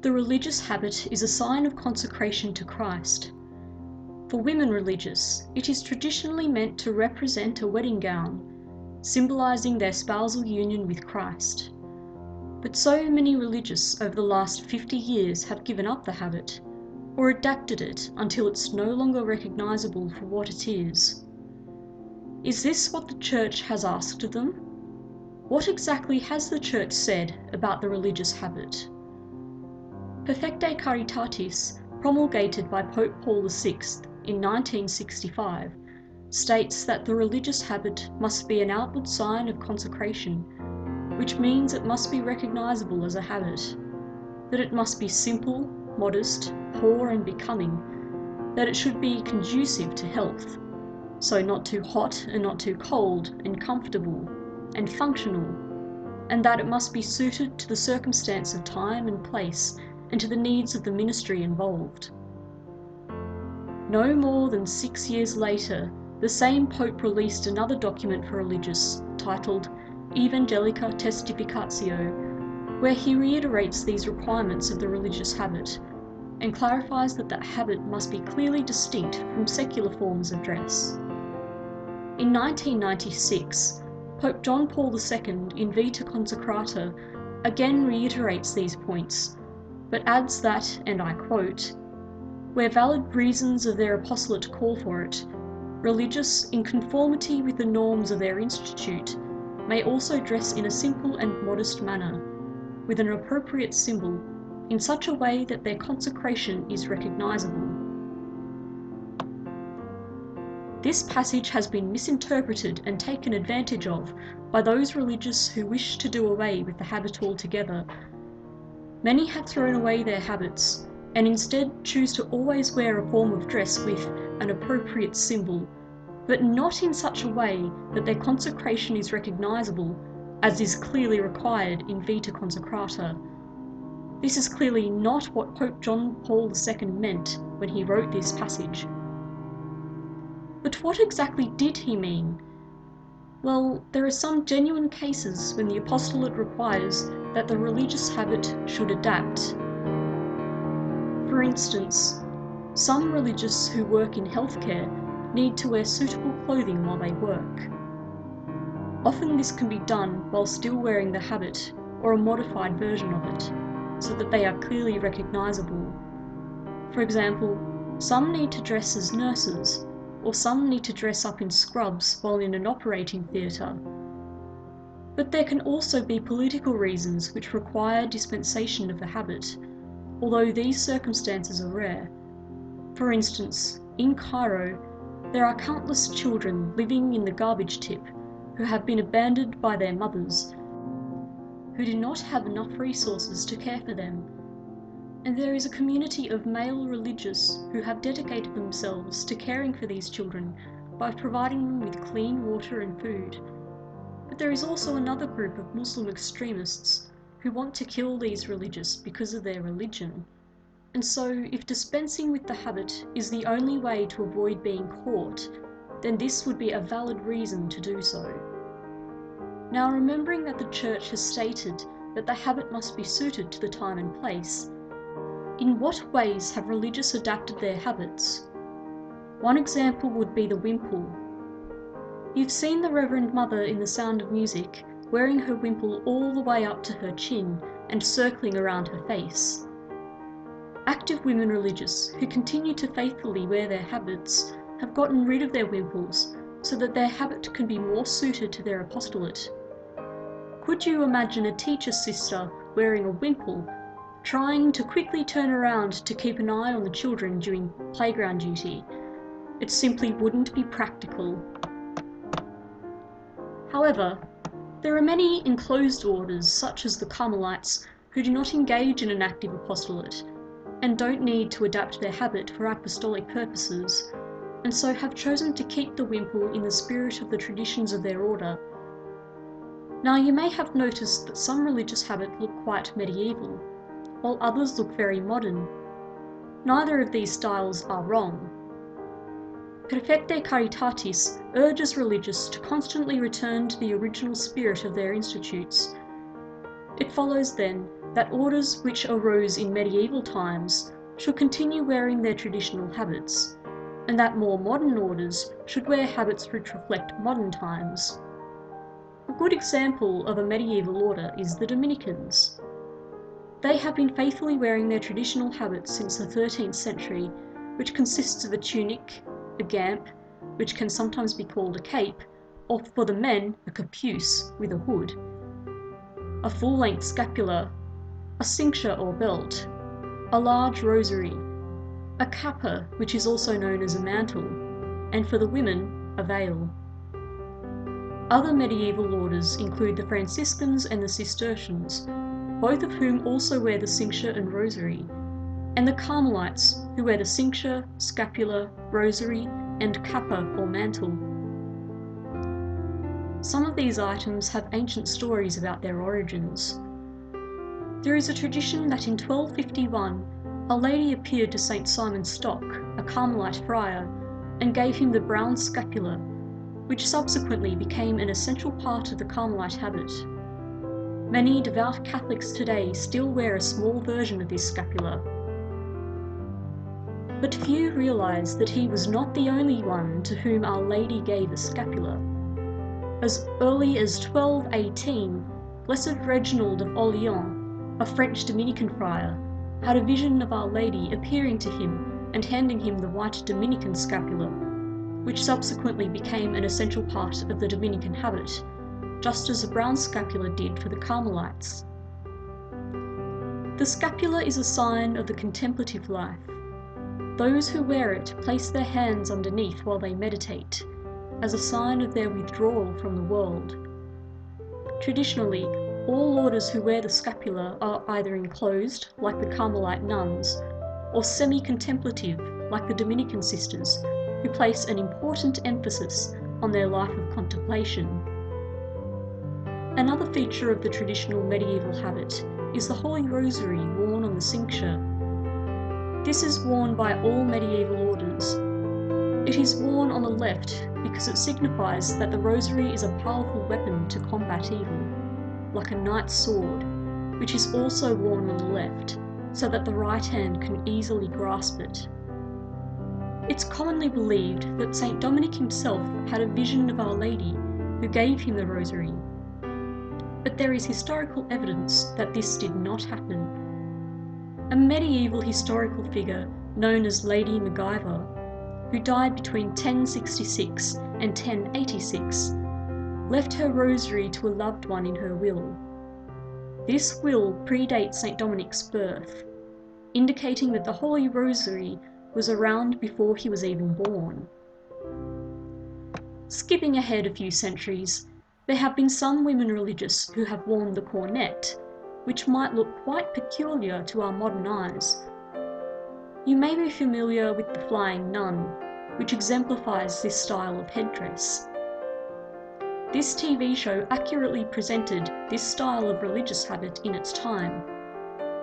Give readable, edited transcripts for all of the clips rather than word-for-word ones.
The religious habit is a sign of consecration to Christ. For women religious, it is traditionally meant to represent a wedding gown, symbolising their spousal union with Christ. But so many religious over the last 50 years have given up the habit, or adapted it until it's no longer recognisable for what it is. Is this what the Church has asked of them? What exactly has the Church said about the religious habit? Perfecte Caritatis, promulgated by Pope Paul VI in 1965, states that the religious habit must be an outward sign of consecration, which means it must be recognisable as a habit, that it must be simple, modest, poor and becoming, that it should be conducive to health, so not too hot and not too cold, and comfortable and functional, and that it must be suited to the circumstance of time and place and to the needs of the ministry involved. No more than 6 years later, the same Pope released another document for religious, titled Evangelica Testificatio, where he reiterates these requirements of the religious habit, and clarifies that that habit must be clearly distinct from secular forms of dress. In 1996, Pope John Paul II in Vita Consecrata again reiterates these points, but adds that, and I quote, "Where valid reasons of their apostolate call for it, religious, in conformity with the norms of their institute, may also dress in a simple and modest manner, with an appropriate symbol, in such a way that their consecration is recognisable." This passage has been misinterpreted and taken advantage of by those religious who wish to do away with the habit altogether. Many have thrown away their habits, and instead choose to always wear a form of dress with an appropriate symbol, but not in such a way that their consecration is recognisable, as is clearly required in Vita Consecrata. This is clearly not what Pope John Paul II meant when he wrote this passage. But what exactly did he mean? Well, there are some genuine cases when the apostolate requires that the religious habit should adapt. For instance, some religious who work in healthcare need to wear suitable clothing while they work. Often this can be done while still wearing the habit or a modified version of it, so that they are clearly recognisable. For example, some need to dress as nurses, or some need to dress up in scrubs while in an operating theatre. But there can also be political reasons which require dispensation of the habit, although these circumstances are rare. For instance, in Cairo, there are countless children living in the garbage tip who have been abandoned by their mothers, who do not have enough resources to care for them. And there is a community of male religious who have dedicated themselves to caring for these children by providing them with clean water and food. But there is also another group of Muslim extremists who want to kill these religious because of their religion. And so, if dispensing with the habit is the only way to avoid being caught, then this would be a valid reason to do so. Now, remembering that the Church has stated that the habit must be suited to the time and place, in what ways have religious adapted their habits? One example would be the wimple. You've seen the Reverend Mother in The Sound of Music wearing her wimple all the way up to her chin and circling around her face. Active women religious who continue to faithfully wear their habits have gotten rid of their wimples so that their habit can be more suited to their apostolate. Could you imagine a teacher sister wearing a wimple, trying to quickly turn around to keep an eye on the children during playground duty? It simply wouldn't be practical. However, there are many enclosed orders, such as the Carmelites, who do not engage in an active apostolate, and don't need to adapt their habit for apostolic purposes, and so have chosen to keep the wimple in the spirit of the traditions of their order. Now, you may have noticed that some religious habits look quite medieval, while others look very modern. Neither of these styles are wrong. Perfecte Caritatis urges religious to constantly return to the original spirit of their institutes. It follows then that orders which arose in medieval times should continue wearing their traditional habits, and that more modern orders should wear habits which reflect modern times. A good example of a medieval order is the Dominicans. They have been faithfully wearing their traditional habits since the 13th century, which consists of a tunic, a gamp, which can sometimes be called a cape, or for the men, a capuce with a hood, a full-length scapula, a cincture or belt, a large rosary, a capa, which is also known as a mantle, and for the women, a veil. Other medieval orders include the Franciscans and the Cistercians, both of whom also wear the cincture and rosary, and the Carmelites, who wear the cincture, scapula, rosary, and capa or mantle. Some of these items have ancient stories about their origins. There is a tradition that in 1251, a lady appeared to St. Simon Stock, a Carmelite friar, and gave him the brown scapula, which subsequently became an essential part of the Carmelite habit. Many devout Catholics today still wear a small version of this scapula. But few realise that he was not the only one to whom Our Lady gave a scapula. As early as 1218, Blessed Reginald of Orleans, a French Dominican friar, had a vision of Our Lady appearing to him and handing him the white Dominican scapula, which subsequently became an essential part of the Dominican habit, just as the brown scapula did for the Carmelites. The scapula is a sign of the contemplative life. Those who wear it place their hands underneath while they meditate, as a sign of their withdrawal from the world. Traditionally, all orders who wear the scapula are either enclosed, like the Carmelite nuns, or semi-contemplative, like the Dominican sisters, who place an important emphasis on their life of contemplation. Another feature of the traditional medieval habit is the Holy Rosary worn on the cincture. This is worn by all medieval orders. It is worn on the left because it signifies that the rosary is a powerful weapon to combat evil, like a knight's sword, which is also worn on the left so that the right hand can easily grasp it. It's commonly believed that Saint Dominic himself had a vision of Our Lady who gave him the rosary, but there is historical evidence that this did not happen. A medieval historical figure known as Lady MacGyver, who died between 1066 and 1086, left her rosary to a loved one in her will. This will predates St. Dominic's birth, indicating that the Holy Rosary was around before he was even born. Skipping ahead a few centuries, there have been some women religious who have worn the cornet, which might look quite peculiar to our modern eyes. You may be familiar with the Flying Nun, which exemplifies this style of headdress. This TV show accurately presented this style of religious habit in its time,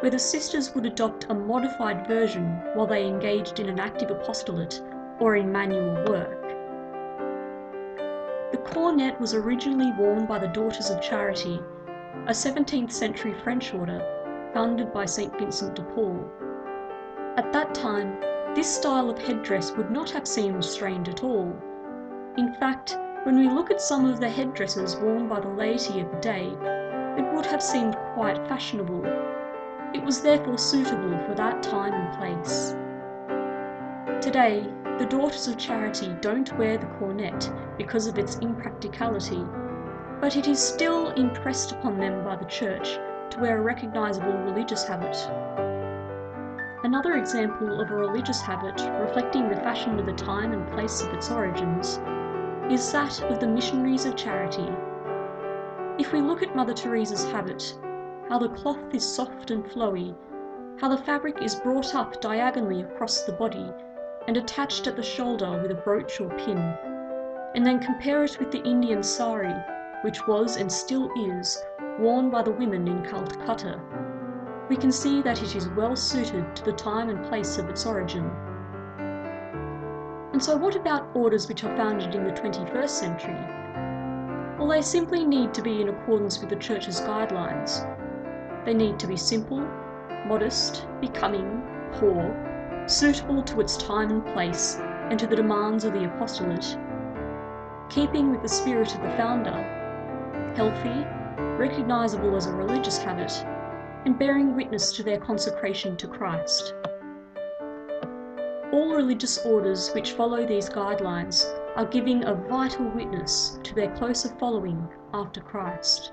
where the sisters would adopt a modified version while they engaged in an active apostolate or in manual work. The cornet was originally worn by the Daughters of Charity, a 17th century French order founded by St. Vincent de Paul. At that time, this style of headdress would not have seemed strange at all. In fact, when we look at some of the headdresses worn by the laity of the day, it would have seemed quite fashionable. It was therefore suitable for that time and place. Today, the Daughters of Charity don't wear the cornet because of its impracticality, but it is still impressed upon them by the Church to wear a recognisable religious habit. Another example of a religious habit reflecting the fashion of the time and place of its origins is that of the missionaries of charity. If we look at Mother Teresa's habit, how the cloth is soft and flowy, how the fabric is brought up diagonally across the body and attached at the shoulder with a brooch or pin, and then compare it with the Indian sari, which was and still is worn by the women in Calcutta, we can see that it is well suited to the time and place of its origin. And so what about orders which are founded in the 21st century? Well, they simply need to be in accordance with the Church's guidelines. They need to be simple, modest, becoming, poor, suitable to its time and place and to the demands of the apostolate, keeping with the spirit of the founder, healthy, recognisable as a religious habit, and bearing witness to their consecration to Christ. All religious orders which follow these guidelines are giving a vital witness to their closer following after Christ.